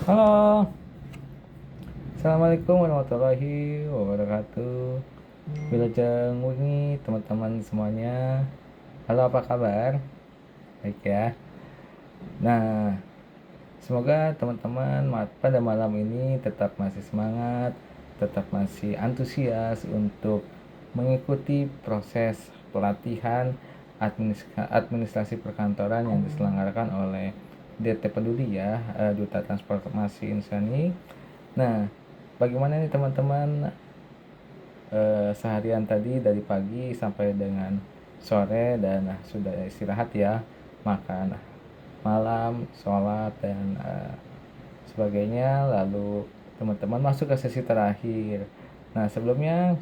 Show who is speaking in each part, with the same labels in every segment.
Speaker 1: Halo, Assalamualaikum warahmatullahi wabarakatuh. Wilujeng wengi teman-teman semuanya. Halo, apa kabar? Baik ya. Nah, semoga teman-teman pada malam ini tetap masih semangat, tetap masih antusias untuk mengikuti proses pelatihan administrasi perkantoran yang diselenggarakan oleh DT Peduli ya, Duta Transformasi Insani. Nah, bagaimana nih teman-teman seharian tadi dari pagi sampai dengan sore dan sudah istirahat ya, makan malam, sholat dan sebagainya. Lalu teman-teman masuk ke sesi terakhir. Nah, sebelumnya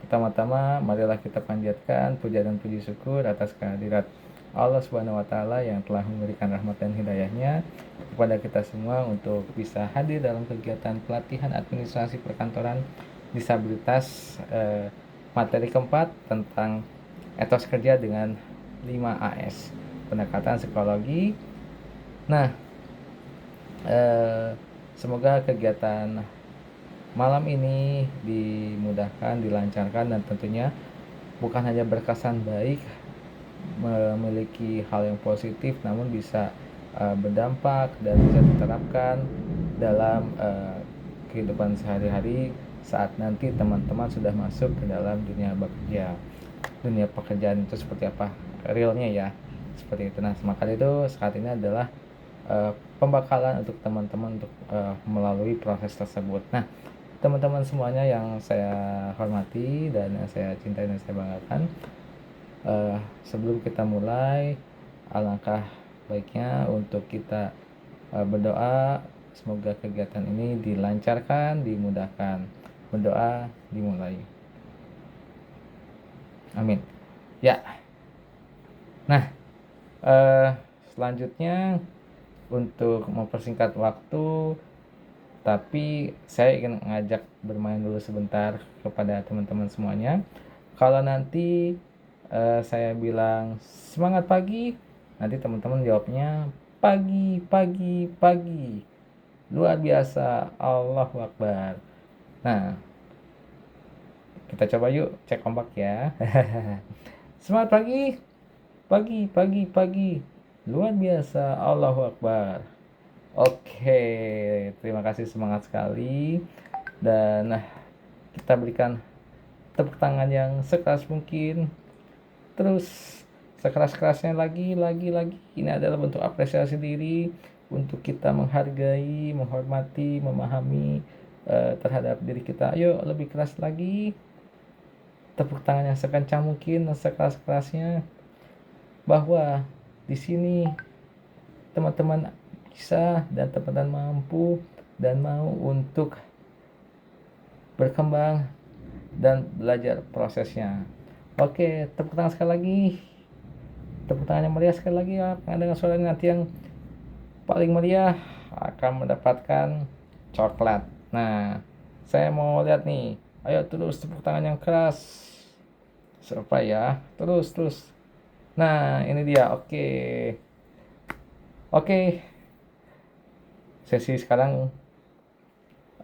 Speaker 1: pertama-tama marilah kita panjatkan puja dan puji syukur atas kehadirat Allah Subhanahu wa taala yang telah memberikan rahmat dan hidayahnya kepada kita semua untuk bisa hadir dalam kegiatan pelatihan administrasi perkantoran disabilitas materi keempat tentang etos kerja dengan 5AS, pendekatan psikologi. Nah, semoga kegiatan malam ini dimudahkan, dilancarkan, dan tentunya bukan hanya berkesan baik, memiliki hal yang positif, namun bisa berdampak dan bisa diterapkan dalam kehidupan sehari-hari saat nanti teman-teman sudah masuk ke dalam dunia bekerja. Dunia pekerjaan itu seperti apa realnya ya, seperti itu. Nah, maka itu saat ini adalah pembekalan untuk teman-teman untuk melalui proses tersebut. Nah, teman-teman semuanya yang saya hormati dan yang saya cintai dan saya banggakan, sebelum kita mulai, alangkah baiknya untuk kita berdoa semoga kegiatan ini dilancarkan, dimudahkan. Berdoa dimulai. Amin. Ya. Nah, selanjutnya untuk mempersingkat waktu, tapi saya ingin ngajak bermain dulu sebentar kepada teman-teman semuanya. Kalau nanti saya bilang semangat pagi, nanti teman-teman jawabnya pagi, pagi, pagi. Luar biasa, Allahu Akbar. Nah, kita coba yuk cek kompak ya. Semangat pagi, pagi, pagi, pagi. Luar biasa, Allahu Akbar. Oke, terima kasih, semangat sekali. Dan kita berikan tepuk tangan yang sekeras mungkin. Terus sekeras-kerasnya lagi. Ini adalah bentuk apresiasi diri untuk kita menghargai, menghormati, memahami terhadap diri kita. Ayo lebih keras lagi. Tepuk tangan yang sekencang mungkin dan sekeras-kerasnya, bahwa di sini teman-teman bisa dan teman-teman mampu dan mau untuk berkembang dan belajar prosesnya. Oke, tepuk tangan sekali lagi. Tepuk tangan yang meriah sekali lagi ya. Dengan suara nanti yang paling meriah akan mendapatkan coklat. Nah, saya mau lihat nih. Ayo terus tepuk tangan yang keras. Surprise ya. Terus. Nah, ini dia. Oke. Sesi sekarang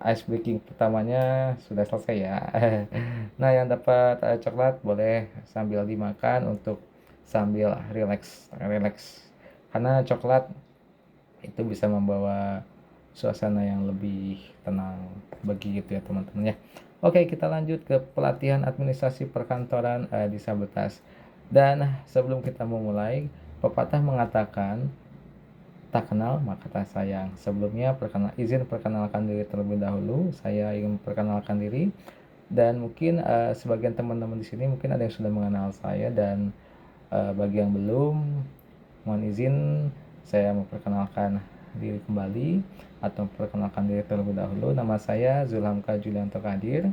Speaker 1: ice breaking pertamanya sudah selesai ya. Nah, yang dapat coklat boleh sambil dimakan untuk sambil relax. Karena coklat itu bisa membawa suasana yang lebih tenang bagi gitu ya teman-teman ya. Oke, kita lanjut ke pelatihan administrasi perkantoran disabilitas. Dan sebelum kita memulai, pepatah mengatakan tak kenal maka tak sayang. Sebelumnya izin perkenalkan diri terlebih dahulu. Saya ingin memperkenalkan diri, dan mungkin sebagian teman-teman di sini mungkin ada yang sudah mengenal saya, dan bagi yang belum, mohon izin saya memperkenalkan diri kembali atau memperkenalkan diri terlebih dahulu. Nama saya Zulhamka Julianto Kadir.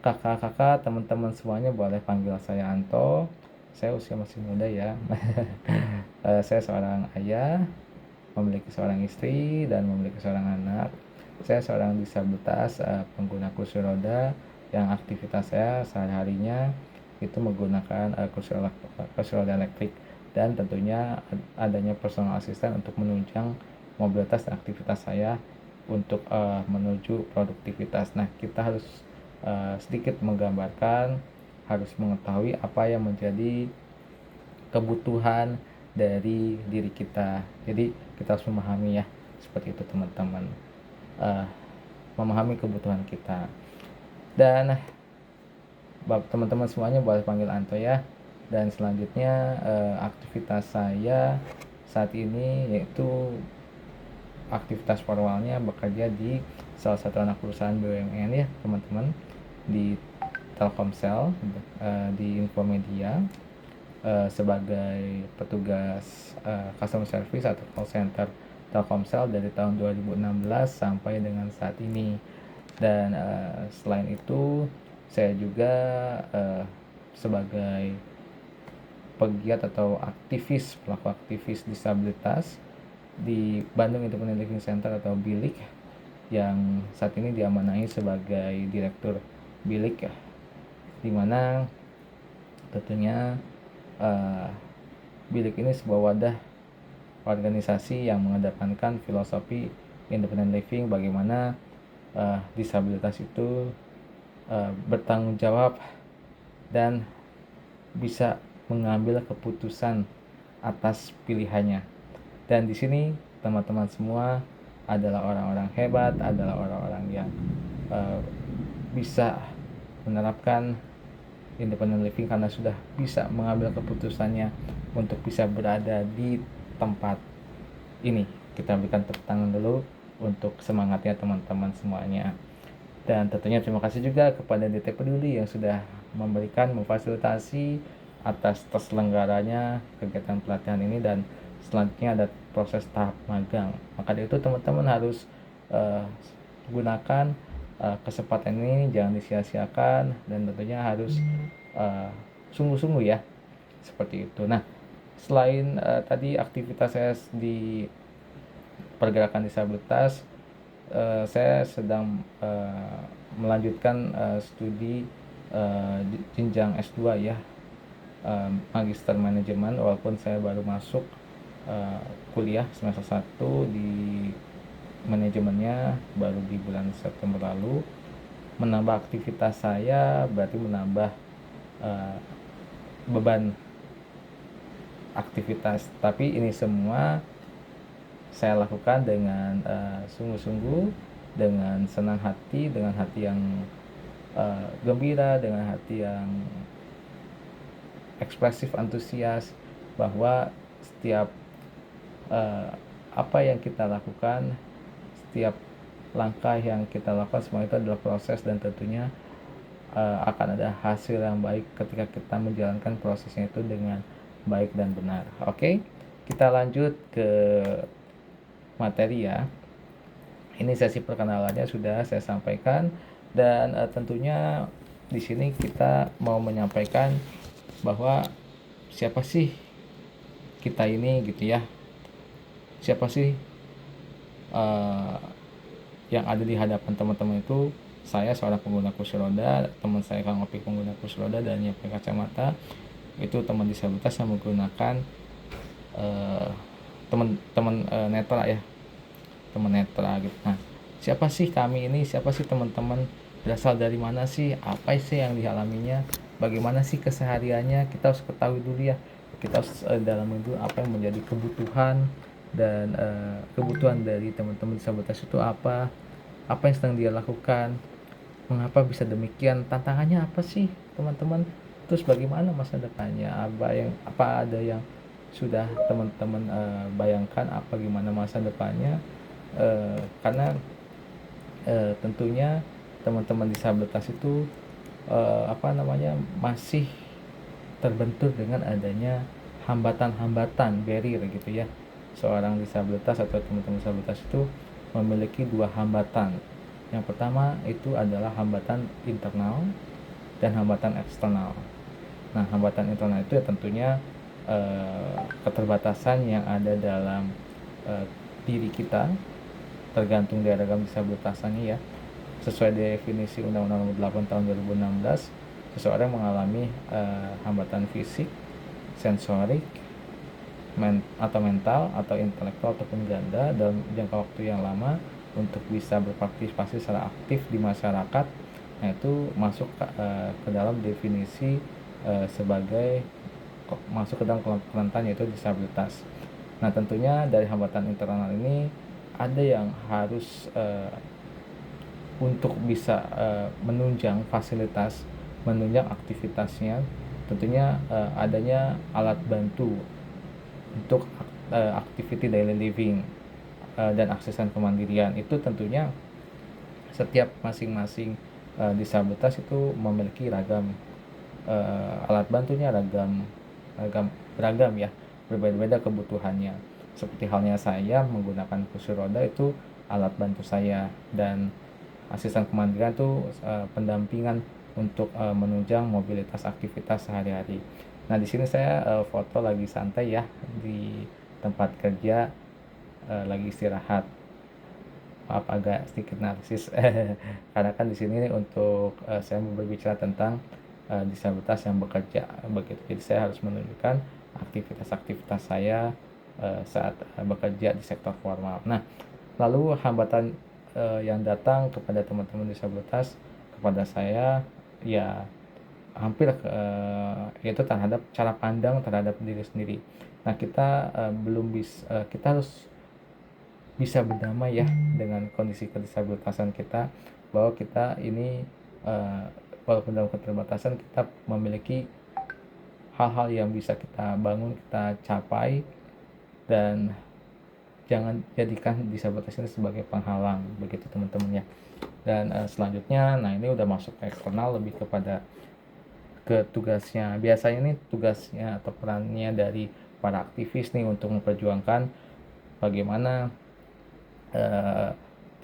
Speaker 1: Kakak-kakak, teman-teman semuanya boleh panggil saya Anto. Saya usia masih muda ya. Saya seorang ayah, memiliki seorang istri dan memiliki seorang anak. Saya seorang disabilitas pengguna kursi roda yang aktivitas saya sehari-harinya itu menggunakan kursi roda elektrik, dan tentunya adanya personal assistant untuk menunjang mobilitas dan aktivitas saya untuk menuju produktivitas. Nah, kita harus sedikit menggambarkan, harus mengetahui apa yang menjadi kebutuhan dari diri kita. Jadi kita harus memahami ya, seperti itu teman-teman. Memahami kebutuhan kita. Dan teman-teman semuanya boleh panggil Anto ya. Dan selanjutnya aktivitas saya saat ini yaitu aktivitas formalnya bekerja di salah satu anak perusahaan BUMN ya teman-teman, di Telkomsel, di Infomedia, sebagai petugas customer service atau call center Telkomsel dari tahun 2016 sampai dengan saat ini. Dan selain itu saya juga sebagai pegiat atau pelaku aktivis disabilitas di Bandung Independent Living Center atau BILIK, yang saat ini diamanahi sebagai direktur BILIK, di mana tentunya BILIK ini sebuah wadah organisasi yang mengedepankan filosofi independent living, bagaimana disabilitas itu bertanggung jawab dan bisa mengambil keputusan atas pilihannya. Dan di sini teman-teman semua adalah orang-orang hebat, adalah orang-orang yang bisa menerapkan independent living karena sudah bisa mengambil keputusannya untuk bisa berada di tempat ini. Kita berikan tepuk tangan dulu untuk semangatnya teman-teman semuanya. Dan tentunya terima kasih juga kepada DT Peduli yang sudah memfasilitasi atas terselenggaranya kegiatan pelatihan ini, dan selanjutnya ada proses tahap magang. Maka dari itu teman-teman harus gunakan kesempatan ini, jangan disia-siakan, dan tentunya harus sungguh-sungguh ya, seperti itu. Nah, selain tadi aktivitas saya di pergerakan disabilitas, saya sedang melanjutkan studi jenjang S2 ya, Magister Manajemen, walaupun saya baru masuk kuliah semester 1 di manajemennya baru di bulan September lalu. Menambah aktivitas saya berarti menambah beban aktivitas, tapi ini semua saya lakukan dengan sungguh-sungguh, dengan senang hati, dengan hati yang gembira, dengan hati yang ekspresif, antusias, bahwa setiap apa yang kita lakukan, setiap langkah yang kita lakukan, semua itu adalah proses, dan tentunya akan ada hasil yang baik ketika kita menjalankan prosesnya itu dengan baik dan benar. Oke, kita lanjut ke materi ya. Ini sesi perkenalannya sudah saya sampaikan, dan tentunya di sini kita mau menyampaikan bahwa siapa sih kita ini gitu ya. Siapa sih yang ada di hadapan teman-teman itu? Saya seorang pengguna kursi roda, teman saya Kang Opik pengguna kursi roda dan yang pakai kacamata itu teman disabilitas yang menggunakan teman-teman netra ya, teman netra gitu. Nah, siapa sih kami ini? Siapa sih teman-teman? Berasal dari mana sih? Apa sih yang dialaminya? Bagaimana sih kesehariannya? Kita harus ketahui dulu ya. Kita harus dalami dulu apa yang menjadi kebutuhan dan kebutuhan dari teman-teman disabilitas itu apa yang sedang dia lakukan, mengapa bisa demikian, tantangannya apa sih teman-teman, terus bagaimana masa depannya, apa ada yang sudah teman-teman bayangkan apa gimana masa depannya, karena tentunya teman-teman disabilitas itu masih terbentur dengan adanya hambatan-hambatan, barrier gitu ya. Seorang disabilitas atau teman-teman disabilitas itu memiliki dua hambatan. Yang pertama itu adalah hambatan internal dan hambatan eksternal. Nah, hambatan internal itu ya tentunya keterbatasan yang ada dalam diri kita, tergantung dari ragam disabilitasannya ya. Sesuai definisi Undang-Undang Nomor 8 Tahun 2016, seseorang mengalami hambatan fisik, sensorik, atau mental atau intelektual ataupun ganda dalam jangka waktu yang lama untuk bisa berpartisipasi secara aktif di masyarakat. Nah, itu masuk ke dalam definisi sebagai masuk ke dalam kelompok rentan, yaitu disabilitas. Nah, tentunya dari hambatan internal ini ada yang harus untuk bisa menunjang fasilitas, menunjang aktivitasnya, tentunya adanya alat bantu untuk activity daily living dan aksesan kemandirian. Itu tentunya setiap masing-masing disabilitas itu memiliki ragam alat bantunya, beragam ya, berbeda-beda kebutuhannya. Seperti halnya saya menggunakan kursi roda, itu alat bantu saya, dan asisten kemandirian itu pendampingan untuk menunjang mobilitas aktivitas sehari-hari. Nah, di sini saya foto lagi santai ya di tempat kerja, lagi istirahat. Maaf agak sedikit narsis karena kan di sini untuk saya mau berbicara tentang disabilitas yang bekerja begitu. Jadi saya harus menunjukkan aktivitas-aktivitas saya saat bekerja di sektor formal. Nah, lalu hambatan yang datang kepada teman-teman disabilitas kepada saya ya hampir yaitu terhadap cara pandang terhadap diri sendiri. Nah, kita kita harus bisa berdamai ya dengan kondisi kedisabilitasan kita, bahwa kita ini walaupun dalam keterbatasan kita memiliki hal-hal yang bisa kita bangun, kita capai, dan jangan jadikan disabilitas ini sebagai penghalang begitu teman-teman ya. Dan selanjutnya, nah ini udah masuk ke eksternal, lebih kepada ke tugasnya. Biasanya ini tugasnya atau perannya dari para aktivis nih untuk memperjuangkan bagaimana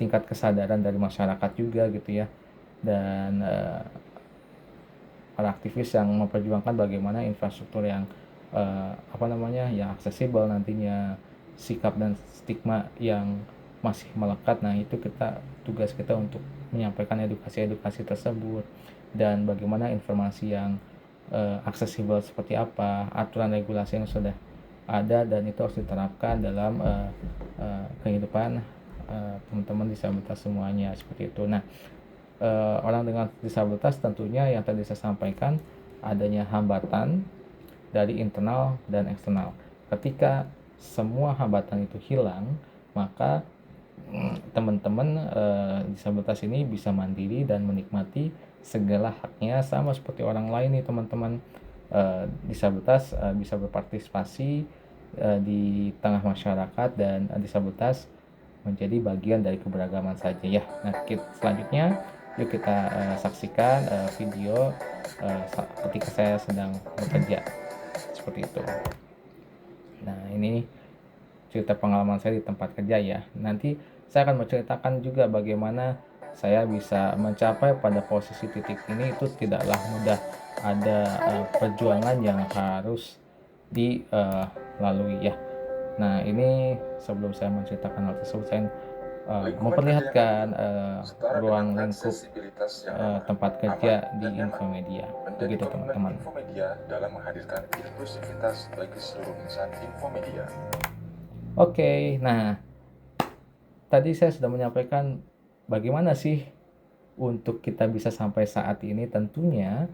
Speaker 1: tingkat kesadaran dari masyarakat juga gitu ya, dan para aktivis yang memperjuangkan bagaimana infrastruktur yang yang aksesibel nantinya, sikap dan stigma yang masih melekat. Nah, itu tugas kita untuk menyampaikan edukasi tersebut, dan bagaimana informasi yang aksesibel seperti apa, aturan regulasi yang sudah ada dan itu harus diterapkan dalam kehidupan teman-teman disabilitas semuanya, seperti itu. Nah, orang dengan disabilitas tentunya yang tadi saya sampaikan, adanya hambatan dari internal dan eksternal. Ketika semua hambatan itu hilang, maka teman-teman disabilitas ini bisa mandiri dan menikmati segala haknya sama seperti orang lain nih teman-teman. Disabilitas bisa berpartisipasi di tengah masyarakat, dan disabilitas menjadi bagian dari keberagaman saja ya. Nah, selanjutnya yuk kita saksikan video ketika saya sedang bekerja seperti itu. Nah, ini cerita pengalaman saya di tempat kerja ya. Nanti saya akan menceritakan juga bagaimana saya bisa mencapai pada posisi titik ini. Itu tidaklah mudah, ada perjuangan yang harus dilalui ya. Nah, ini sebelum saya menceritakan hal tersebut, saya memperlihatkan ruang lingkup tempat kerja di Infomedia. Begitu teman-teman.
Speaker 2: Infomedia dalam menghadirkan inklusivitas bagi seluruh insan Infomedia.
Speaker 1: Oke, nah tadi saya sudah menyampaikan bagaimana sih untuk kita bisa sampai saat ini. Tentunya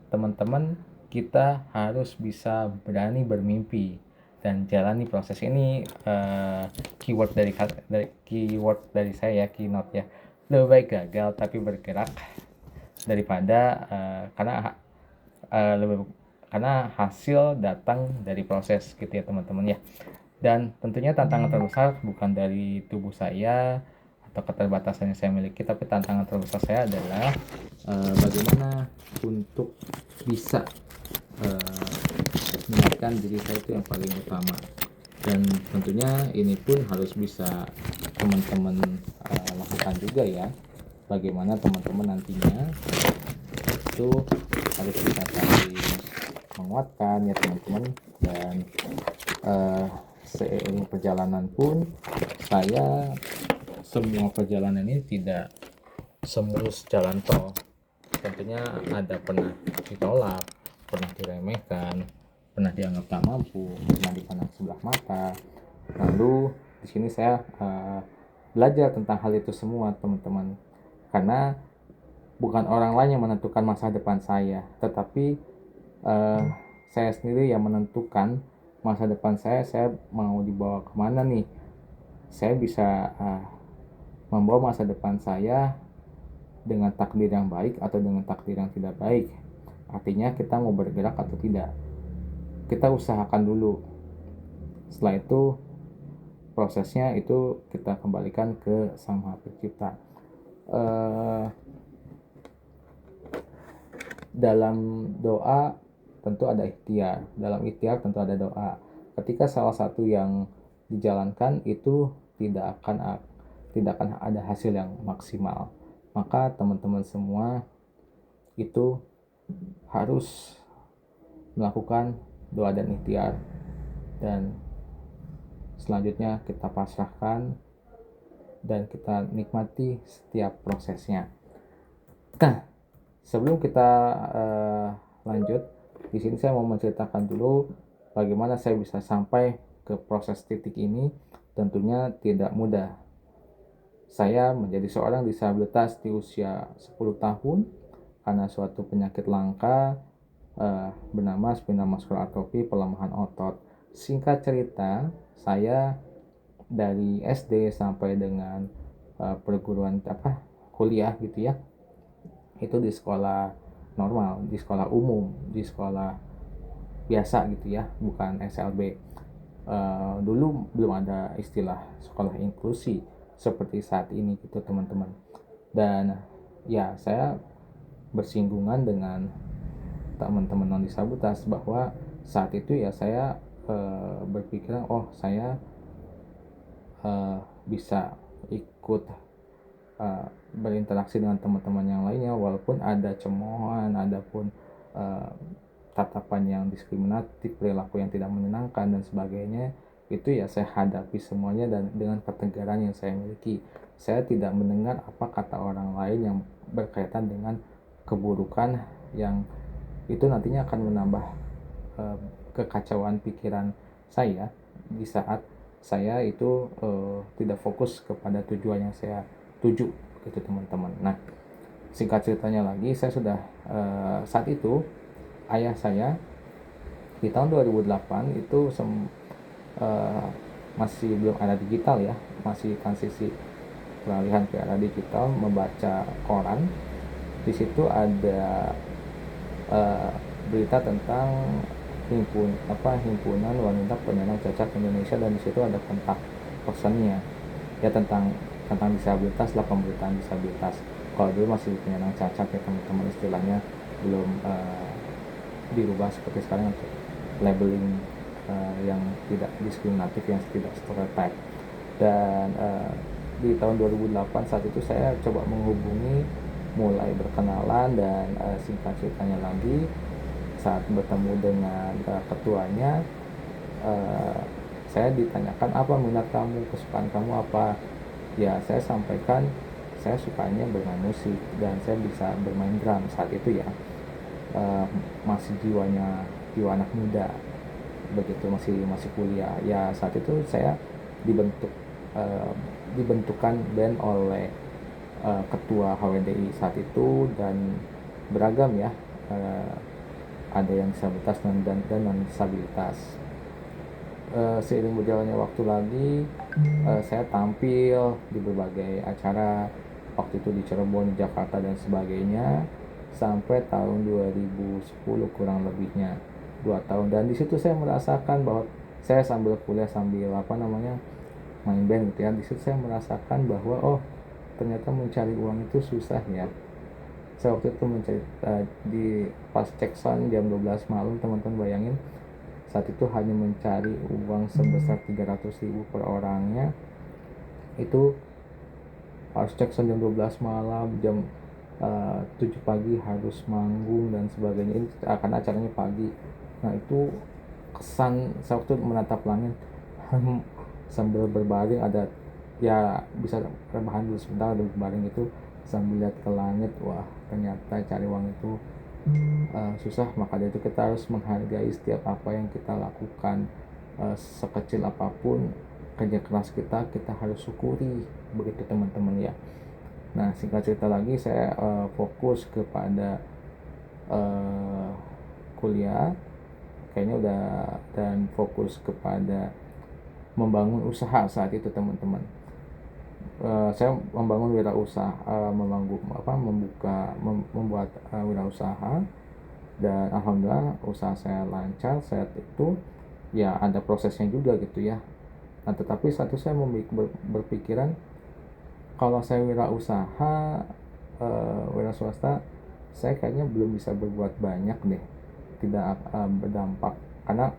Speaker 1: teman-teman, kita harus bisa berani bermimpi dan jalani proses ini. Keyword dari saya, keynote ya, lebih baik gagal tapi bergerak daripada karena hasil datang dari proses gitu ya teman-teman ya. Dan tentunya tantangan terbesar bukan dari tubuh saya atau keterbatasan yang saya miliki, tapi tantangan terbesar saya adalah bagaimana untuk bisa menjadikan diri saya itu yang paling utama. Dan tentunya ini pun harus bisa teman-teman lakukan juga ya. Bagaimana teman-teman nantinya itu harus bisa saling menguatkan ya teman-teman. Dan seiring perjalanan pun semua perjalanan ini tidak semulus jalan tol. Tentunya ada pernah ditolak, pernah diremehkan, pernah dianggap tak mampu, pernah dipandang sebelah mata. Lalu di sini saya belajar tentang hal itu semua, teman-teman. Karena bukan orang lain yang menentukan masa depan saya, tetapi saya sendiri yang menentukan masa depan saya. Saya mau dibawa kemana nih? Saya bisa membawa masa depan saya dengan takdir yang baik atau dengan takdir yang tidak baik. Artinya kita mau bergerak atau tidak. Kita usahakan dulu. Setelah itu prosesnya itu kita kembalikan ke Sang Maha Pencipta. Dalam doa tentu ada ikhtiar, dalam ikhtiar tentu ada doa. Ketika salah satu yang dijalankan itu tidak akan ada hasil yang maksimal, maka teman-teman semua itu harus melakukan doa dan ikhtiar, dan selanjutnya kita pasrahkan dan kita nikmati setiap prosesnya. Nah, sebelum kita lanjut, di sini saya mau menceritakan dulu bagaimana saya bisa sampai ke proses titik ini. Tentunya tidak mudah. Saya menjadi seorang disabilitas di usia 10 tahun karena suatu penyakit langka bernama spinal muscular atrophy, pelemahan otot. Singkat cerita, saya dari SD sampai dengan perguruan kuliah gitu ya, itu di sekolah normal, di sekolah umum, di sekolah biasa gitu ya, bukan SLB. Dulu belum ada istilah sekolah inklusi seperti saat ini gitu, teman-teman. Dan ya, saya bersinggungan dengan teman-teman non disabilitas bahwa saat itu ya saya berpikiran, oh saya bisa ikut berinteraksi dengan teman-teman yang lainnya, walaupun ada cemoohan, ada pun tatapan yang diskriminatif, perilaku yang tidak menyenangkan dan sebagainya. Itu ya saya hadapi semuanya, dan dengan ketegaran yang saya miliki. Saya tidak mendengar apa kata orang lain yang berkaitan dengan keburukan yang itu nantinya akan menambah kekacauan pikiran saya di saat saya itu tidak fokus kepada tujuan yang saya tuju gitu, teman-teman. Nah, singkat ceritanya lagi, saya sudah saat itu ayah saya di tahun 2008 itu masih belum ada digital ya, masih transisi peralihan ke arah digital, membaca koran. Di situ ada berita tentang himpunan wanita penyandang cacat Indonesia, dan di situ ada kontak personnya ya, tentang disabilitas lah, pemberitaan disabilitas. Kalau dulu masih penyandang cacat ya, teman-teman, istilahnya belum dirubah seperti sekarang untuk labeling yang tidak diskriminatif, yang tidak stereotype. Dan di tahun 2008 saat itu saya coba menghubungi, mulai berkenalan, dan singkat ceritanya lagi, saat bertemu dengan ketuanya, saya ditanyakan apa minat kamu, kesukaan kamu apa. Ya, saya sampaikan saya sukanya bermain musik dan saya bisa bermain drum saat itu ya. Masih jiwa anak muda begitu, masih kuliah ya. Saat itu saya dibentukkan band oleh ketua HWDI saat itu, dan beragam ya, ada yang disabilitas dan non disabilitas. Seiring berjalannya waktu lagi, saya tampil di berbagai acara, waktu itu di Cirebon, di Jakarta dan sebagainya, sampai tahun 2010 kurang lebihnya 2 tahun. Dan di situ saya merasakan bahwa saya sambil kuliah sambil main band gitu ya. Di situ saya merasakan bahwa oh, ternyata mencari uang itu susah ya. Saya waktu itu mencari di pas cek sound jam 12 malam, teman-teman bayangin, saat itu hanya mencari uang sebesar 300.000 per orangnya. Itu harus cek sound jam 12 malam, jam 7 pagi harus manggung dan sebagainya. Ini akan acaranya pagi. Nah, itu kesan saya waktu menatap langit sambil berbaring, ada ya bisa rebahan dulu sebentar, ada berbaring itu sambil lihat ke langit. Wah, ternyata cari uang itu susah, maka dari itu kita harus menghargai setiap apa yang kita lakukan. Sekecil apapun kerja keras kita harus syukuri, begitu teman-teman ya. Nah, singkat cerita lagi, saya fokus kepada kuliah kayaknya udah, dan fokus kepada membangun usaha saat itu teman-teman. Saya membangun wirausaha, membuat wirausaha, dan alhamdulillah usaha saya lancar saat itu. Ya ada prosesnya juga gitu ya. Nah, tetapi saat itu saya berpikiran, kalau saya wirausaha, wira swasta, saya kayaknya belum bisa berbuat banyak deh, tidak berdampak, karena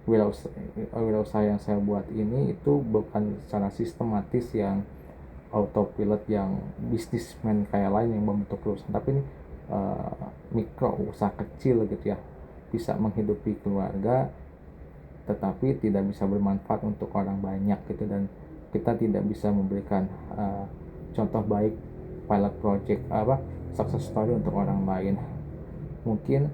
Speaker 1: wirausaha yang saya buat ini itu bukan secara sistematis yang autopilot yang bisnismen kayak lain yang membentuk perusahaan, tapi ini mikro usaha kecil gitu ya, bisa menghidupi keluarga tetapi tidak bisa bermanfaat untuk orang banyak gitu, dan kita tidak bisa memberikan contoh baik, pilot project success story untuk orang lain. Mungkin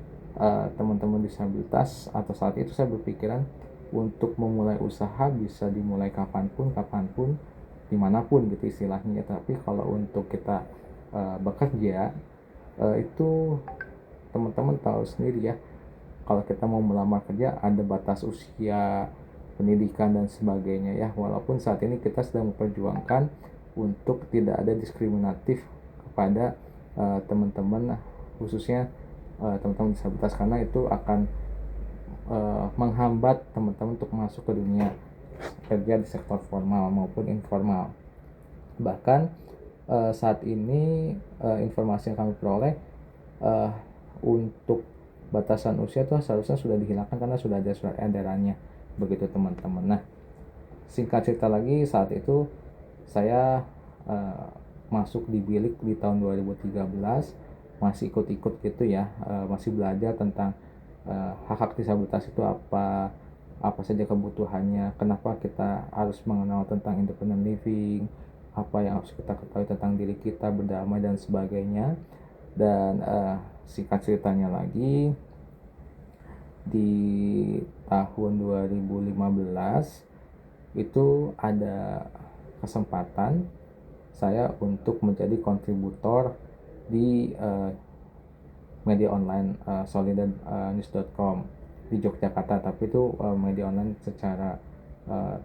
Speaker 1: teman-teman disabilitas, atau saat itu saya berpikiran untuk memulai usaha bisa dimulai kapanpun dimanapun gitu istilahnya. Tapi kalau untuk kita bekerja, itu teman-teman tahu sendiri ya, kalau kita mau melamar kerja ada batas usia, pendidikan dan sebagainya ya. Walaupun saat ini kita sedang memperjuangkan untuk tidak ada diskriminatif kepada teman-teman, khususnya teman-teman disabilitas, karena itu akan menghambat teman-teman untuk masuk ke dunia kerja di sektor formal maupun informal. Bahkan saat ini informasi yang kami peroleh, untuk batasan usia itu seharusnya sudah dihilangkan karena sudah ada surat edarannya, begitu teman-teman. Nah, singkat cerita lagi, saat itu saya masuk di bilik di tahun 2013, masih ikut-ikut gitu ya, masih belajar tentang hak-hak disabilitas itu apa saja kebutuhannya, kenapa kita harus mengenal tentang independent living, apa yang harus kita ketahui tentang diri kita, berdamai dan sebagainya. Dan singkat ceritanya lagi, di tahun 2015 itu ada kesempatan saya untuk menjadi kontributor di media online solidarnews.com di Yogyakarta, tapi itu media online secara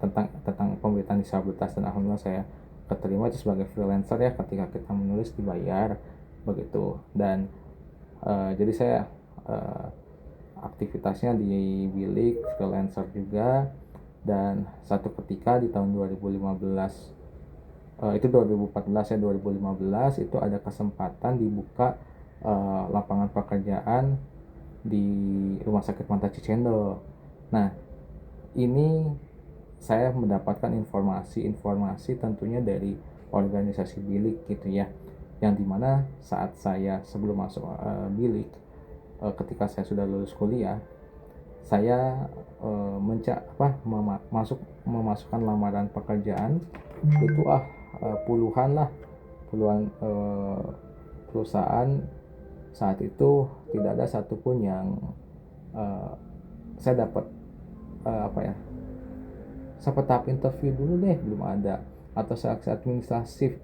Speaker 1: tentang pemberitaan disabilitas, dan alhamdulillah saya keterima itu sebagai freelancer ya, ketika kita menulis dibayar begitu. Dan jadi saya aktivitasnya di bilik freelancer juga. Dan satu ketika di tahun 2015, itu 2014 ya, 2015 itu ada kesempatan dibuka lapangan pekerjaan di Rumah Sakit Mata Cicendo. Nah, ini saya mendapatkan informasi tentunya dari organisasi bilik gitu ya, yang dimana saat saya sebelum masuk bilik, ketika saya sudah lulus kuliah, saya memasukkan lamaran pekerjaan itu puluhan perusahaan. Saat itu tidak ada satupun yang saya dapat sampai tahap interview dulu deh, belum ada, atau seleksi administratif,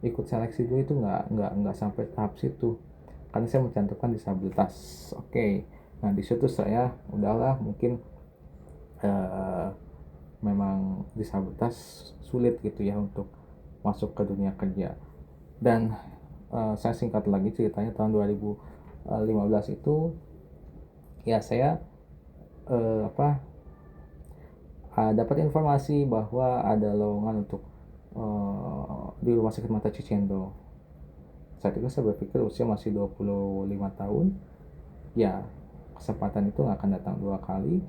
Speaker 1: ikut seleksi dulu, itu nggak sampai tahap situ karena saya mencantumkan disabilitas. Oke. Nah, di situ saya udahlah, mungkin memang disabilitas sulit gitu ya untuk masuk ke dunia kerja. Dan saya singkat lagi ceritanya, tahun 2015 itu ya saya dapat informasi bahwa ada lowongan untuk di Rumah Sakit Mata Cicendo. Saat itu saya berpikir usia masih 25 tahun ya, kesempatan itu nggak akan datang dua kali.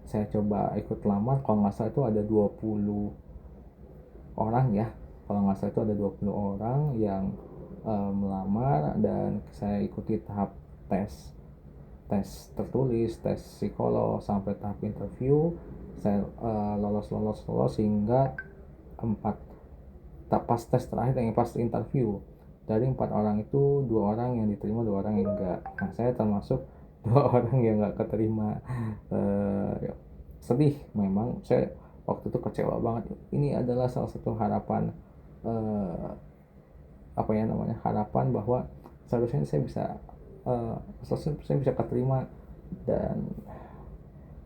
Speaker 1: Saya coba ikut lamar, kalau nggak salah itu ada 20 orang ya, kalau nggak salah itu ada 20 orang yang melamar, dan saya ikuti tahap tes tertulis, tes psikolog, sampai tahap interview. Saya lolos hingga 4 pas tes terakhir yang pas interview, dari 4 orang itu 2 orang yang diterima, 2 orang yang enggak. Nah, saya termasuk 2 orang yang enggak keterima. Sedih memang, saya waktu itu kecewa banget. Ini adalah salah satu harapan, eh, apa ya namanya, harapan bahwa seharusnya saya bisa, seharusnya saya bisa keterima, dan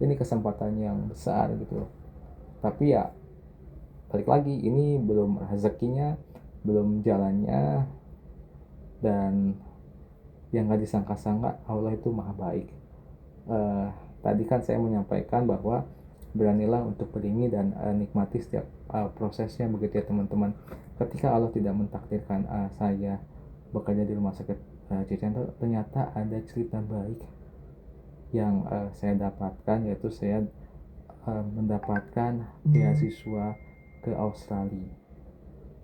Speaker 1: ini kesempatan yang besar gitu. Tapi ya balik lagi, ini belum rezekinya, belum jalannya, dan yang gak disangka-sangka Allah itu maha baik. eh, Tadi kan saya menyampaikan bahwa beranilah untuk berini dan nikmati setiap prosesnya, begitu ya teman-teman. Ketika Allah tidak mentakdirkan saya bekerja di rumah sakit Cicendo, ternyata ada cerita baik yang saya dapatkan, yaitu saya mendapatkan beasiswa ke Australia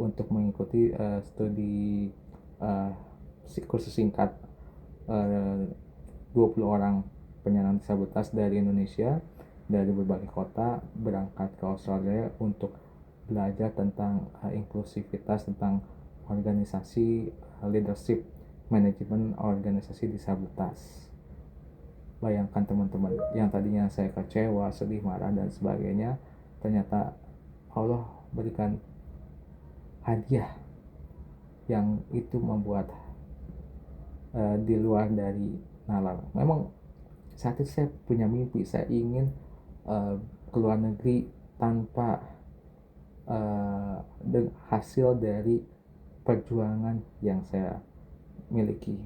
Speaker 1: untuk mengikuti studi uh, kursus singkat, 20 orang penyandang disabilitas dari Indonesia, dari berbagai kota, berangkat ke Australia untuk belajar tentang inklusivitas, tentang organisasi, leadership, manajemen organisasi disabilitas. Bayangkan teman-teman, yang tadinya saya kecewa, sedih, marah, dan sebagainya, ternyata Allah berikan hadiah yang itu membuat di luar dari nalar. Memang saat itu saya punya mimpi, saya ingin ke luar negeri tanpa hasil dari perjuangan yang saya miliki.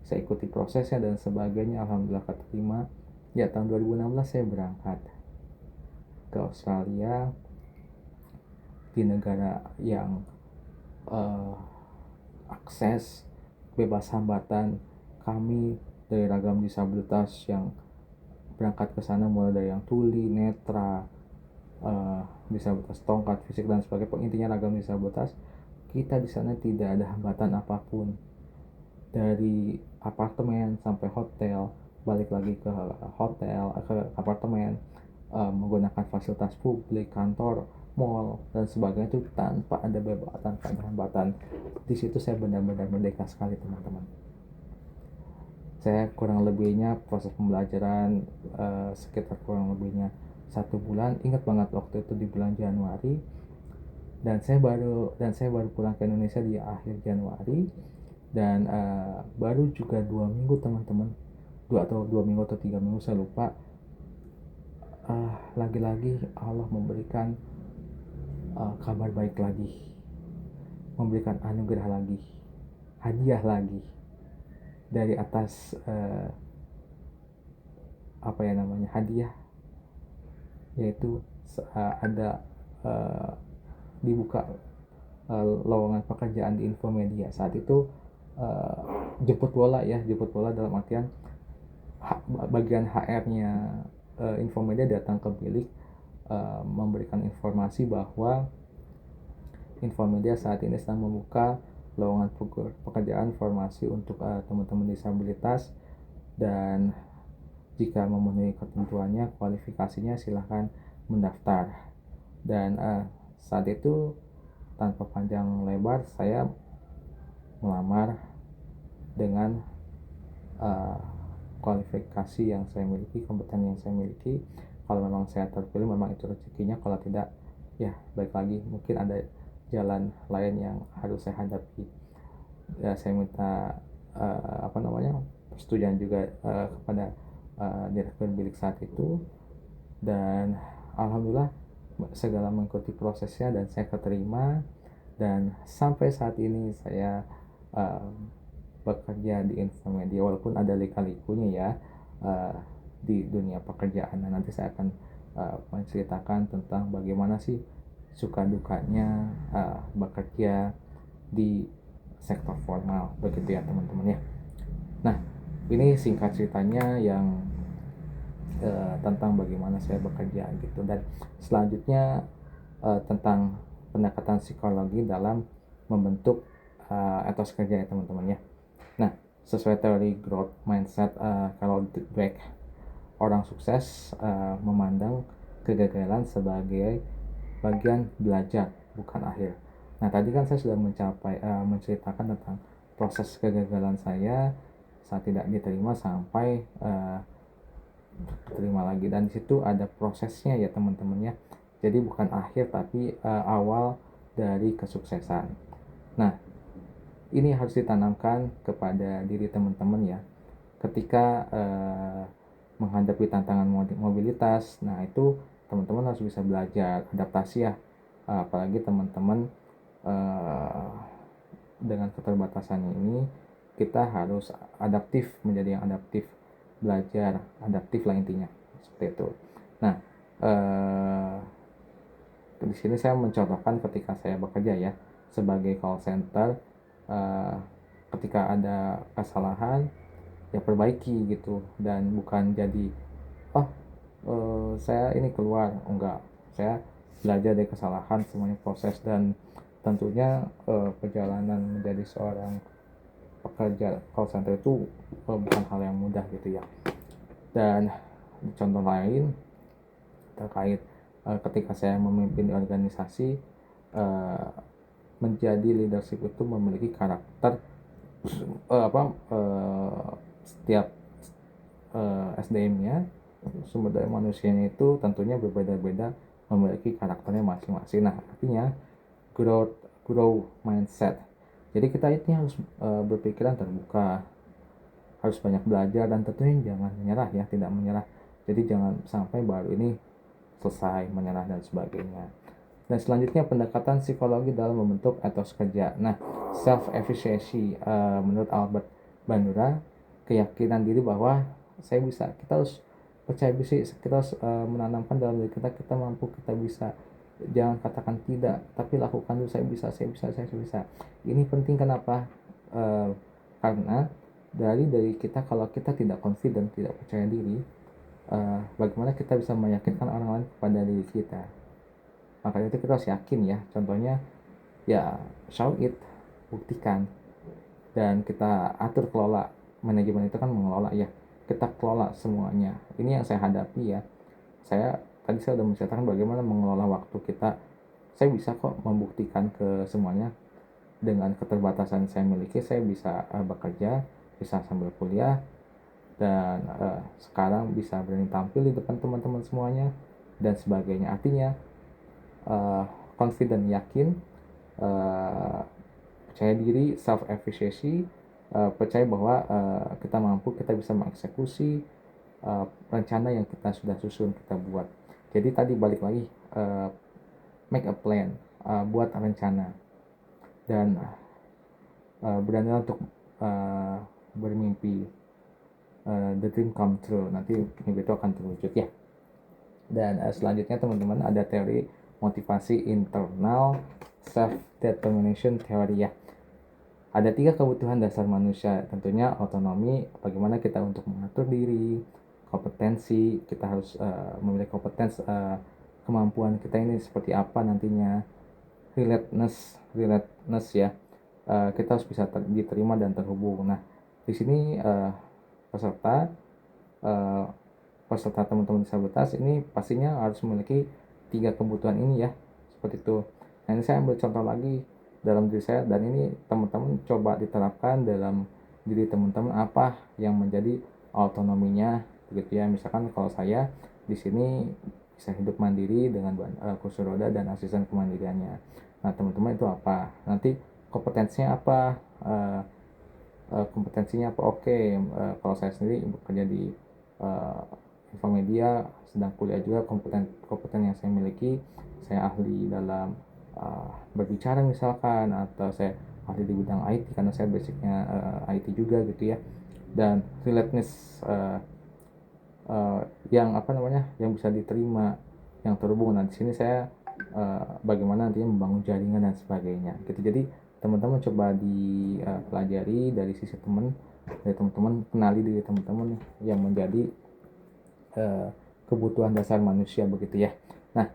Speaker 1: Saya ikuti prosesnya dan sebagainya, alhamdulillah keterima. Ya, tahun 2016 saya berangkat ke Australia, di negara yang akses bebas hambatan. Kami dari ragam disabilitas yang berangkat ke sana, mulai dari yang tuli, netra, disabilitas tongkat, fisik, dan sebagainya. Intinya ragam disabilitas. Kita di sana tidak ada hambatan apapun, dari apartemen sampai hotel, balik lagi ke hotel, ke apartemen, menggunakan fasilitas publik, kantor, mall, dan sebagainya, itu tanpa ada hambatan. Di situ saya benar-benar merdeka sekali teman-teman. Saya kurang lebihnya proses pembelajaran sekitar kurang lebihnya 1 bulan. Ingat banget waktu itu di bulan Januari, dan saya baru pulang ke Indonesia di akhir Januari, dan baru juga 2 minggu teman-teman, 2 minggu atau 3 minggu saya lupa, lagi-lagi Allah memberikan kabar baik lagi, memberikan anugerah lagi, hadiah lagi dari atas, apa ya namanya, hadiah, yaitu ada dibuka lowongan pekerjaan di Infomedia. Saat itu jemput bola dalam artian bagian HR-nya Infomedia datang ke bilik, memberikan informasi bahwa Infomedia saat ini sedang membuka lowongan pekerjaan formasi untuk teman-teman disabilitas, dan jika memenuhi ketentuannya, kualifikasinya, silahkan mendaftar. Dan saat itu tanpa panjang lebar saya melamar dengan kualifikasi yang saya miliki, kompeten yang saya miliki. Kalau memang saya terpilih, memang itu rezekinya. Kalau tidak, ya baik lagi, mungkin ada jalan lain yang harus saya hadapi. Ya, saya minta persetujuan juga kepada direktur bilik saat itu, dan alhamdulillah segala mengikuti prosesnya dan saya keterima. Dan sampai saat ini saya bekerja di Infomedia, walaupun ada lika-likunya ya di dunia pekerjaan. Dan nanti saya akan menceritakan tentang bagaimana sih suka dukanya bekerja di sektor formal, begitu ya teman-teman ya. Nah, ini singkat ceritanya yang tentang bagaimana saya bekerja gitu. Dan selanjutnya tentang pendekatan psikologi dalam membentuk etos kerja ya teman-teman ya. Nah, sesuai teori growth mindset Carol Dweck, orang sukses memandang kegagalan sebagai bagian belajar, bukan akhir. Nah, tadi kan saya sudah menceritakan tentang proses kegagalan saya saat tidak diterima sampai terima lagi, dan di situ ada prosesnya ya teman-teman ya. Jadi bukan akhir tapi awal dari kesuksesan. Nah, ini harus ditanamkan kepada diri teman-teman ya. Ketika menghadapi tantangan mobilitas, nah itu teman-teman harus bisa belajar adaptasi ya. Apalagi teman-teman eh, dengan keterbatasannya ini, kita harus adaptif, menjadi yang adaptif, belajar adaptif lah intinya, seperti itu. Nah, di sini saya mencontohkan ketika saya bekerja ya sebagai call center. eh, Ketika ada kesalahan ya perbaiki gitu, dan bukan jadi oh saya ini keluar, enggak, saya belajar dari kesalahan, semuanya proses. Dan tentunya perjalanan menjadi seorang pekerja call center itu bukan hal yang mudah gitu ya. Dan contoh lain terkait ketika saya memimpin organisasi, uh, menjadi leadership itu memiliki karakter setiap SDM-nya, sumber daya manusianya itu tentunya berbeda-beda, memiliki karakternya masing-masing. Nah, artinya grow mindset. Jadi kita ini harus berpikiran terbuka, harus banyak belajar, dan tentunya jangan menyerah ya, tidak menyerah. Jadi jangan sampai baru ini selesai menyerah dan sebagainya. Dan selanjutnya pendekatan psikologi dalam membentuk etos kerja. Nah, self efficacy menurut Albert Bandura, keyakinan diri bahwa saya bisa. Kita harus percaya diri, kita harus menanamkan dalam diri kita, kita mampu, kita bisa. Jangan katakan tidak, tapi lakukan dulu, saya bisa, saya bisa, saya bisa. Ini penting, kenapa? Karena dari kita, kalau kita tidak confident, tidak percaya diri, bagaimana kita bisa meyakinkan orang lain kepada diri kita? Makanya itu kita harus yakin ya. Contohnya ya, show it, buktikan. Dan kita atur, kelola. Manajemen itu kan mengelola ya, kita kelola semuanya. Ini yang saya hadapi ya. Tadi saya sudah menceritakan bagaimana mengelola waktu kita. Saya bisa kok membuktikan ke semuanya. Dengan keterbatasan saya miliki, saya bisa bekerja, bisa sambil kuliah, dan sekarang bisa berani tampil di depan teman-teman semuanya dan sebagainya. Artinya confident, yakin, percaya diri, self efficacy, percaya bahwa kita mampu, kita bisa mengeksekusi rencana yang kita sudah susun, kita buat. Jadi tadi balik lagi, make a plan, buat rencana, dan berani untuk bermimpi. The dream come true, nanti mimpi itu akan terwujud ya. Dan selanjutnya teman-teman, ada teori motivasi internal, self determination theory ya. Ada 3 kebutuhan dasar manusia, tentunya otonomi, bagaimana kita untuk mengatur diri, kompetensi, kita harus memiliki kompetensi, kemampuan kita ini seperti apa nantinya, relatedness ya, kita harus bisa diterima dan terhubung. Nah, di sini peserta teman-teman disabilitas ini pastinya harus memiliki 3 kebutuhan ini ya, seperti itu. Nah, ini saya ambil contoh lagi dalam diri saya, dan ini teman-teman coba diterapkan dalam diri teman-teman, apa yang menjadi autonominya begitu ya. Misalkan kalau saya di sini bisa hidup mandiri dengan kursi roda dan asisten kemandiriannya. Nah, teman-teman itu apa? Nanti kompetensinya apa? Kompetensinya apa? Oke, kalau saya sendiri bekerja di Infomedia, sedang kuliah juga, kompeten yang saya miliki, saya ahli dalam berbicara misalkan, atau saya ahli di bidang IT karena saya basicnya IT juga gitu ya. Dan relatedness, yang apa namanya, yang bisa diterima, yang terhubung. Nah, di sini saya bagaimana nantinya membangun jaringan dan sebagainya gitu. Jadi teman-teman coba dipelajari dari sisi dari teman-teman, kenali diri teman-teman yang menjadi kebutuhan dasar manusia begitu ya. Nah,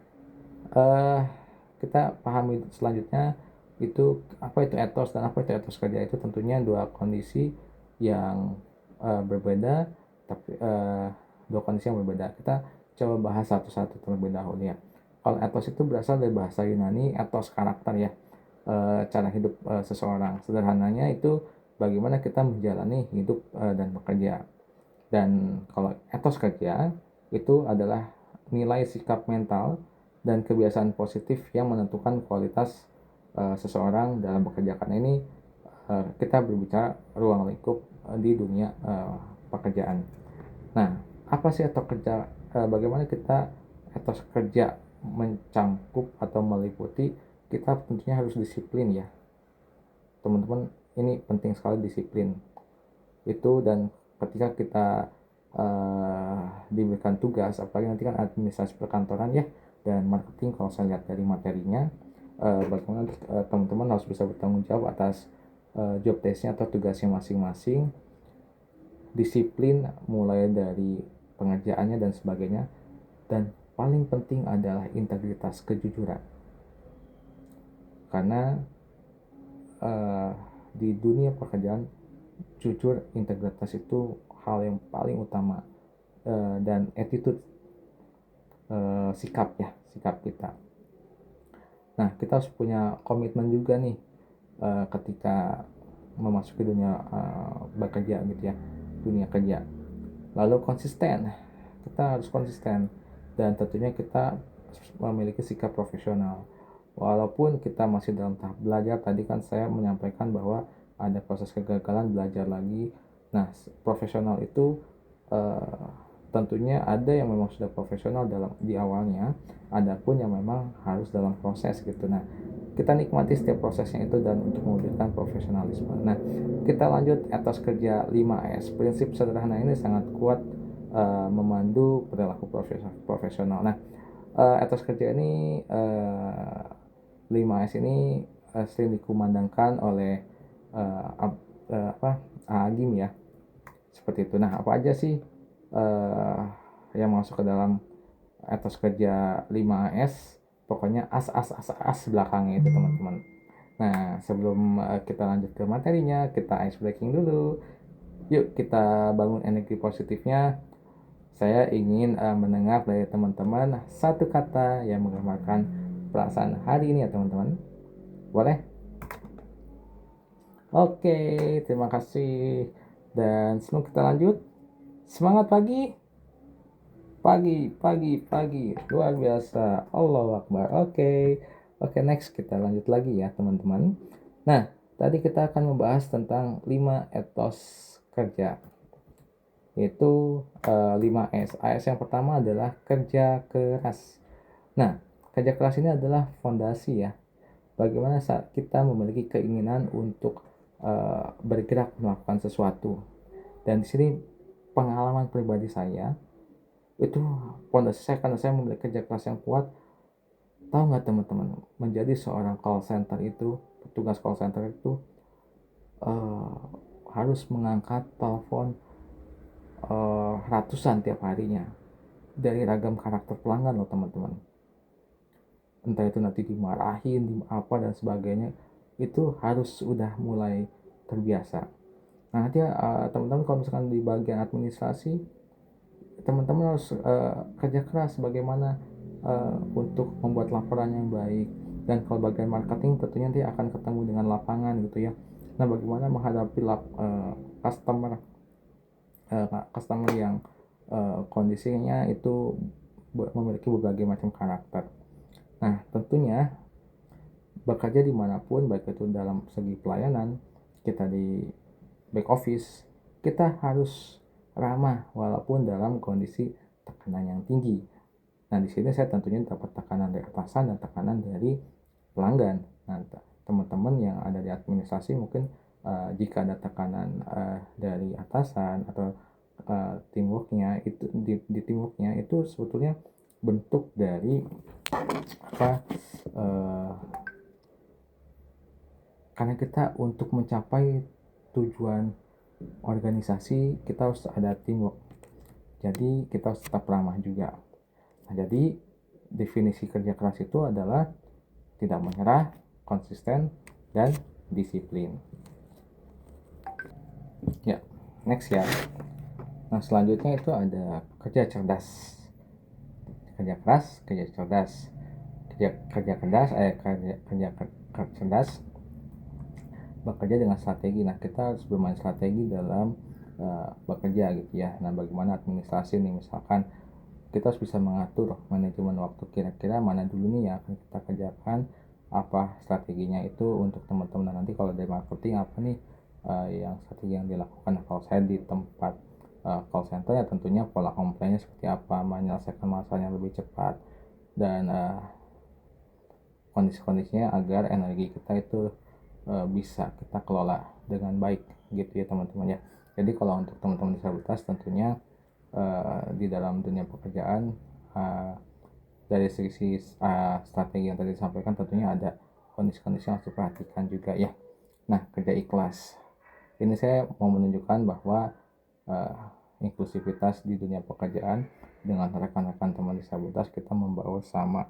Speaker 1: kita pahami selanjutnya itu apa itu etos dan apa itu etos kerja. Itu tentunya 2 kondisi yang berbeda, tapi 2 kondisi yang berbeda. Kita coba bahas satu-satu terlebih dahulu ya. Kalau etos itu berasal dari bahasa Yunani, etos karakter ya. cara hidup seseorang. Sederhananya itu bagaimana kita menjalani hidup dan bekerja. Dan kalau etos kerja itu adalah nilai sikap mental dan kebiasaan positif yang menentukan kualitas seseorang dalam bekerja. Karena ini kita berbicara ruang lingkup di dunia pekerjaan. Nah, apa sih etos kerja? Bagaimana kita etos kerja mencangkup atau meliputi, kita tentunya harus disiplin ya. Teman-teman, ini penting sekali disiplin. Itu dan ketika kita diberikan tugas, apalagi nanti kan administrasi perkantoran ya dan marketing, kalau saya lihat dari materinya, bagaimana teman-teman harus bisa bertanggung jawab atas job desknya atau tugasnya masing-masing, disiplin mulai dari pengerjaannya dan sebagainya, dan paling penting adalah integritas, kejujuran. Karena di dunia pekerjaan, jujur, integritas itu hal yang paling utama, dan attitude, sikap ya, sikap kita. Nah, kita harus punya komitmen juga nih ketika memasuki dunia bekerja gitu ya, dunia kerja. Lalu konsisten, kita harus konsisten dan tentunya kita memiliki sikap profesional. Walaupun kita masih dalam tahap belajar, tadi kan saya menyampaikan bahwa ada proses kegagalan, belajar lagi. Nah, profesional itu tentunya ada yang memang sudah profesional dalam di awalnya, ada pun yang memang harus dalam proses gitu. Nah, kita nikmati setiap prosesnya itu dan untuk mewujudkan profesionalisme. Nah, kita lanjut etos kerja 5S. Prinsip sederhana ini sangat kuat memandu perilaku profesional. Nah, etos kerja ini 5S ini sering dikumandangkan oleh Agim ya, seperti itu. Nah, apa aja sih yang masuk ke dalam etos kerja 5S? Pokoknya as belakangnya itu teman-teman. Nah, sebelum kita lanjut ke materinya, kita ice breaking dulu. Yuk kita bangun energi positifnya. Saya ingin mendengar dari teman-teman satu kata yang menggambarkan perasaan hari ini ya teman-teman. Boleh? Oke, terima kasih. Dan sebelum kita lanjut, semangat pagi. Pagi. Luar biasa. Allahu Akbar. Oke, next kita lanjut lagi ya teman-teman. Nah, tadi kita akan membahas tentang 5 etos kerja. Yaitu 5S. AS yang pertama adalah kerja keras. Nah, kerja keras ini adalah fondasi ya. Bagaimana saat kita memiliki keinginan untuk bergerak melakukan sesuatu. Dan di sini pengalaman pribadi saya itu fondasi saya, karena saya memiliki kerja keras yang kuat. Tahu nggak teman-teman, menjadi seorang call center itu, petugas call center itu harus mengangkat telepon ratusan tiap harinya dari ragam karakter pelanggan loh teman-teman. Entah itu nanti dimarahin, di apa dan sebagainya, itu harus udah mulai terbiasa. Nah, nanti teman-teman kalau misalkan di bagian administrasi, teman-teman harus kerja keras bagaimana untuk membuat laporan yang baik. Dan kalau bagian marketing tentunya nanti akan ketemu dengan lapangan gitu ya. Nah, bagaimana menghadapi customer yang kondisinya itu memiliki berbagai macam karakter. Nah, tentunya bekerja dimanapun, baik itu dalam segi pelayanan, kita di back office, kita harus ramah walaupun dalam kondisi tekanan yang tinggi. Nah, di sini saya tentunya dapat tekanan dari atasan dan tekanan dari pelanggan. Nah, teman-teman yang ada di administrasi mungkin jika ada tekanan dari atasan atau teamworknya itu di teamworknya itu sebetulnya bentuk dari karena kita untuk mencapai tujuan organisasi kita harus ada teamwork, jadi kita harus tetap ramah juga. Nah, jadi definisi kerja keras itu adalah tidak menyerah, konsisten, dan disiplin. Ya, next ya. Nah, selanjutnya itu ada kerja cerdas. Kerja keras, kerja cerdas. Kerja cerdas, bekerja dengan strategi. Nah, kita harus bermain strategi dalam bekerja gitu ya. Nah, bagaimana administrasi nih, misalkan kita harus bisa mengatur manajemen waktu, kira-kira mana dulu nih yang akan kita kerjakan, apa strateginya itu untuk teman-teman. Nah, nanti kalau dari marketing apa nih yang strategi yang dilakukan. Nah, kalau saya di tempat call center ya tentunya pola komplainnya seperti apa, menyelesaikan masalahnya lebih cepat, dan kondisi-kondisinya agar energi kita itu bisa kita kelola dengan baik gitu ya teman-teman ya. Jadi kalau untuk teman-teman disabilitas tentunya di dalam dunia pekerjaan, dari sisi strategi yang tadi disampaikan tentunya ada kondisi-kondisi yang harus diperhatikan juga ya. Nah, kerja ikhlas ini saya mau menunjukkan bahwa inklusivitas di dunia pekerjaan, dengan rekan-rekan teman disabilitas kita membawa sama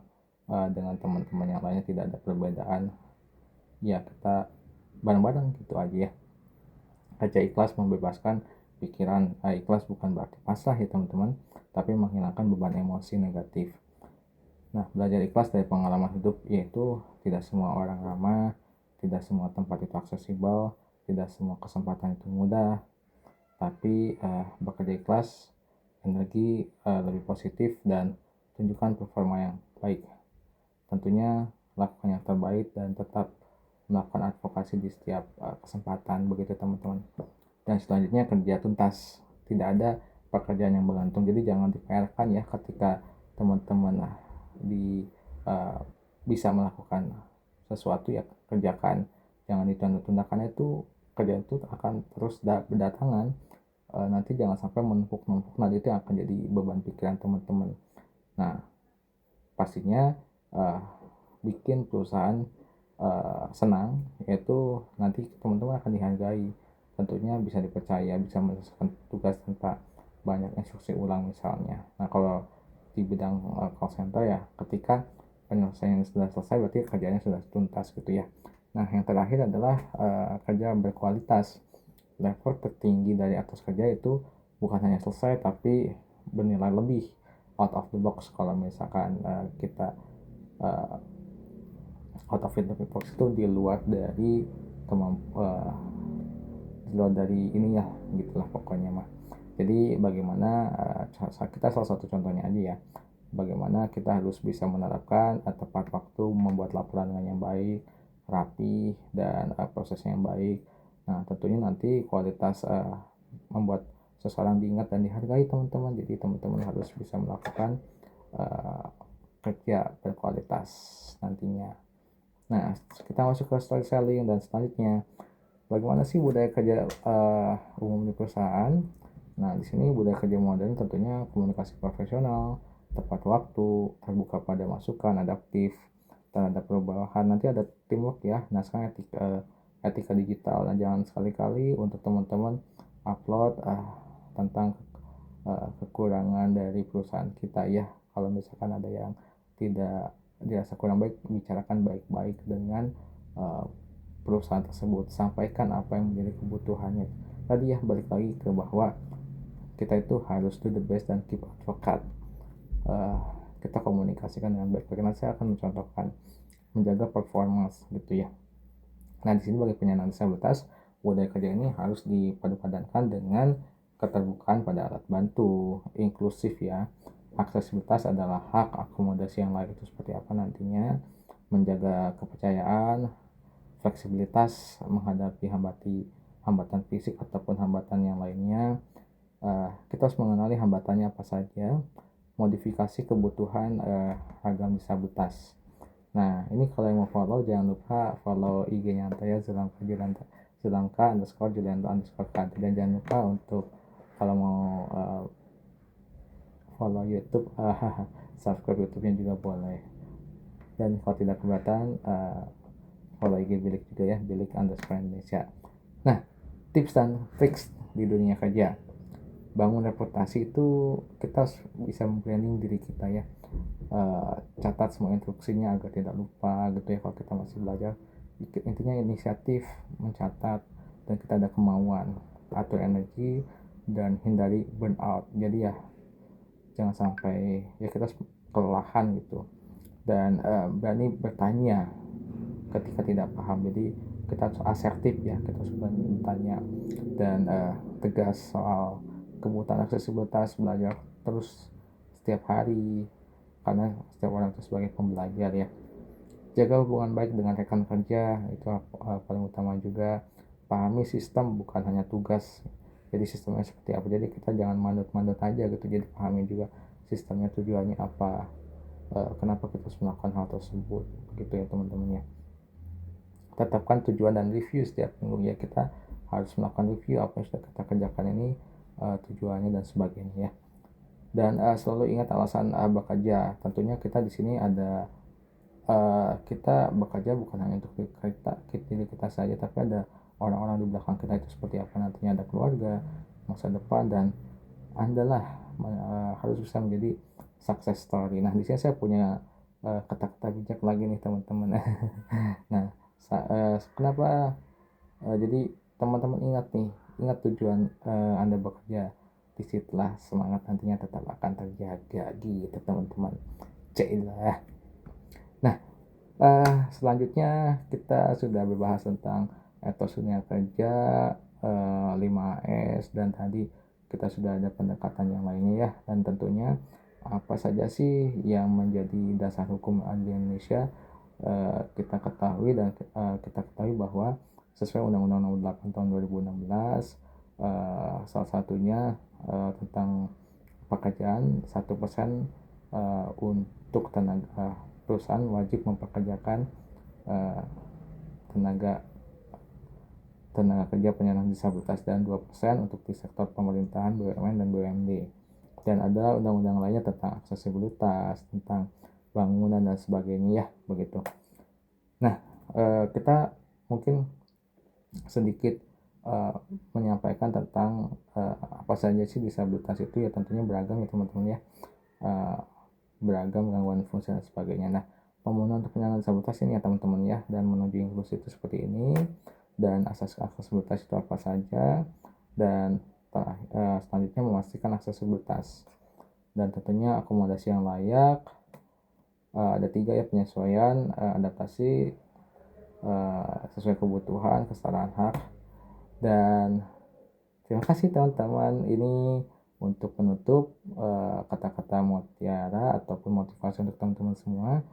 Speaker 1: dengan teman-teman yang lainnya, tidak ada perbedaan ya, kita bareng-bareng gitu aja ya. Kerja ikhlas membebaskan pikiran. Ikhlas bukan berarti pasrah ya teman-teman, tapi menghilangkan beban emosi negatif. Nah, belajar ikhlas dari pengalaman hidup, yaitu tidak semua orang ramah, tidak semua tempat itu aksesibel, tidak semua kesempatan itu mudah, tapi bekerja ikhlas, energi lebih positif, dan tunjukkan performa yang baik. Tentunya lakukan yang terbaik dan tetap melakukan advokasi di setiap kesempatan, begitu teman-teman. Dan selanjutnya kerja tuntas, tidak ada pekerjaan yang bergantung. Jadi jangan dipamerkan ya, ketika teman-teman di uh, bisa melakukan sesuatu ya kerjakan, jangan ditunda-tunda, karena itu kerjaan itu akan terus berdatangan. Nanti jangan sampai menumpuk-numpuk, nanti itu akan jadi beban pikiran teman-teman. Nah, pastinya uh, bikin perusahaan senang, yaitu nanti teman-teman akan dihargai, tentunya bisa dipercaya, bisa menyelesaikan tugas tanpa banyak instruksi ulang misalnya. Nah, kalau di bidang call center ya, ketika penyelesaian sudah selesai berarti kerjanya sudah tuntas gitu ya. Nah, yang terakhir adalah kerja berkualitas. Level tertinggi dari atas kerja itu bukan hanya selesai tapi bernilai lebih, out of the box. Kalau misalkan kita uh, out of the box itu di luar dari di luar dari ini ya, gitulah pokoknya mah. Jadi bagaimana kita salah satu contohnya aja ya, bagaimana kita harus bisa menerapkan tepat waktu, membuat laporan dengan yang baik, rapi, dan prosesnya yang baik. Nah, tentunya nanti kualitas membuat seseorang diingat dan dihargai teman-teman. Jadi teman-teman harus bisa melakukan uh, kerja berkualitas nantinya. Nah, kita masuk ke storytelling dan selanjutnya, bagaimana sih budaya kerja umum di perusahaan? Nah, di sini budaya kerja modern tentunya komunikasi profesional, tepat waktu, terbuka pada masukan, adaptif, terhadap perubahan. Nanti ada teamwork ya. Nah, sekarang etika digital. Nah, jangan sekali-kali untuk teman-teman upload tentang kekurangan dari perusahaan kita ya. Kalau misalkan ada yang tidak dirasa kurang baik, bicarakan baik-baik dengan uh, perusahaan tersebut, sampaikan apa yang menjadi kebutuhannya. Tadi ya, balik lagi ke bahwa kita itu harus do the best dan keep advocate. Kita komunikasikan dengan baik. Karena saya akan mencontohkan menjaga performance gitu ya. Nah, di sini bagi penyandang disabilitas, budaya kerja ini harus dipadu-padankan dengan keterbukaan pada alat bantu, inklusif ya. Aksesibilitas adalah hak, akomodasi yang layak itu seperti apa nantinya, menjaga kepercayaan, fleksibilitas menghadapi hambatan fisik ataupun hambatan yang lainnya. Kita harus mengenali hambatannya apa saja, modifikasi kebutuhan ragam disabilitas. Nah, ini kalau yang mau follow jangan lupa follow IG-nya ya, Zulangka underscore Julianto underscore Kadri, dan jangan lupa untuk kalau mau follow YouTube, subscribe YouTube-nya juga boleh. Dan kalau tidak keberatan, follow IG Bilik juga ya, Bilik underscore Indonesia. Nah, tips dan tricks di dunia kerja. Bangun reputasi itu kita harus bisa membranding diri kita ya. Catat semua instruksinya agar tidak lupa gitu ya kalau kita masih belajar. Intinya inisiatif, mencatat, dan kita ada kemauan, atur energi, dan hindari burnout. Jadi ya jangan sampai ya kita kelelahan gitu. Dan berani bertanya ketika tidak paham. Jadi kita harus asertif ya, kita harus bertanya dan tegas soal kebutuhan aksesibilitas, belajar terus setiap hari karena setiap orang itu sebagai pembelajar ya. Jaga hubungan baik dengan rekan kerja, itu paling utama juga. Pahami sistem bukan hanya tugas, jadi sistemnya seperti apa, jadi kita jangan manut-manut aja gitu, jadi pahami juga sistemnya, tujuannya apa, kenapa kita harus melakukan hal tersebut gitu ya teman-teman ya. Tetapkan tujuan dan review setiap minggu ya, kita harus melakukan review apa yang sudah kita kerjakan ini, tujuannya dan sebagainya ya. Dan selalu ingat alasan bekerja. Tentunya kita di sini ada kita bekerja bukan hanya untuk diri kita saja, tapi ada orang-orang di belakang kita itu seperti apa nantinya, ada keluarga, masa depan, dan Anda harus bisa menjadi success story. Nah, di sini saya punya kata-kata bijak lagi nih teman-teman. Nah, kenapa? Jadi teman-teman ingat tujuan Anda bekerja. Disitulah semangat nantinya tetap akan terjaga gitu teman-teman. Cailah. Nah, selanjutnya kita sudah berbahas tentang etos dunia kerja, 5S, dan tadi kita sudah ada pendekatan yang lainnya ya. Dan tentunya apa saja sih yang menjadi dasar hukum di Indonesia, kita ketahui, dan kita ketahui bahwa sesuai Undang-Undang Nomor 8 Tahun 2016, salah satunya tentang pekerjaan 1% untuk tenaga, perusahaan wajib mempekerjakan tenaga kerja penyandang disabilitas, dan 2% untuk di sektor pemerintahan, BUMN dan BUMD. Dan ada undang-undang lainnya tentang aksesibilitas, tentang bangunan dan sebagainya ya, begitu. Nah, kita mungkin sedikit menyampaikan tentang apa saja sih disabilitas itu ya. Tentunya beragam ya teman-teman ya, beragam gangguan fungsi dan sebagainya. Nah, pemenuhan untuk penyandang disabilitas ini ya teman-teman ya, dan menuju inklusi itu seperti ini, dan asas aksesibilitas itu apa saja, dan selanjutnya memastikan aksesibilitas dan tentunya akomodasi yang layak. Ada 3 ya, penyesuaian, adaptasi sesuai kebutuhan, kesetaraan hak. Dan terima kasih teman-teman. Ini untuk penutup kata-kata mutiara ataupun motivasi untuk teman-teman semua.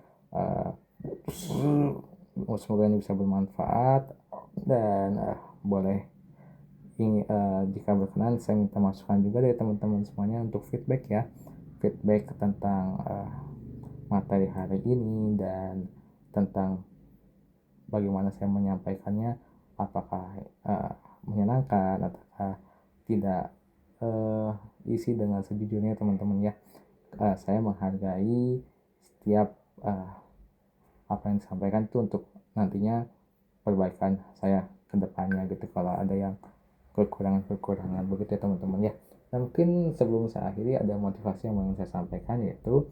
Speaker 1: Semoga ini bisa bermanfaat, dan boleh jika berkenan saya minta masukan juga dari teman-teman semuanya untuk feedback ya, feedback tentang materi hari ini dan tentang bagaimana saya menyampaikannya, apakah menyenangkan ataukah tidak, isi dengan sejujurnya teman-teman ya. Saya menghargai setiap apa yang disampaikan itu untuk nantinya perbaikan saya ke depannya gitu, kalau ada yang kekurangan begitu ya teman-teman ya. Dan mungkin sebelum saya akhiri, ada motivasi yang ingin saya sampaikan, yaitu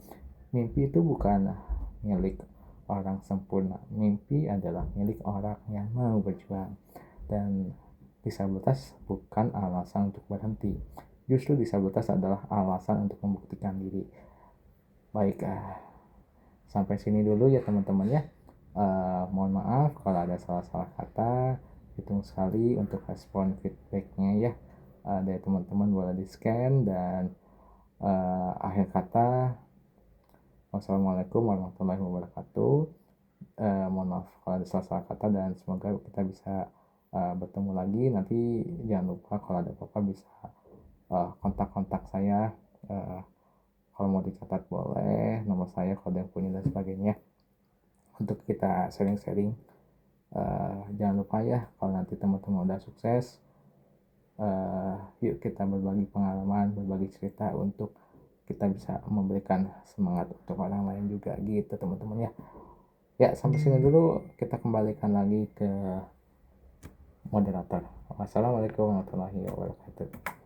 Speaker 1: mimpi itu bukan milik orang sempurna, mimpi adalah milik orang yang mau berjuang. Dan disabilitas bukan alasan untuk berhenti, justru disabilitas adalah alasan untuk membuktikan diri. Baik, sampai sini dulu ya teman-teman ya. Mohon maaf kalau ada salah-salah kata, hitung sekali untuk respon feedbacknya ya. Dari teman-teman boleh di scan, dan akhir kata, wassalamualaikum warahmatullahi wabarakatuh. Mohon maaf kalau ada salah-salah kata, dan semoga kita bisa bertemu lagi. Nanti jangan lupa kalau ada apa-apa bisa kontak-kontak saya. Kalau mau dicatat boleh nomor saya, kalau ada yang punya dan sebagainya, untuk kita sharing-sharing. Jangan lupa ya, kalau nanti teman-teman udah sukses, yuk kita berbagi pengalaman, berbagi cerita, untuk kita bisa memberikan semangat untuk orang lain juga gitu teman-teman ya. Ya, sampai sini dulu, kita kembalikan lagi ke moderator. Wassalamualaikum warahmatullahi wabarakatuh.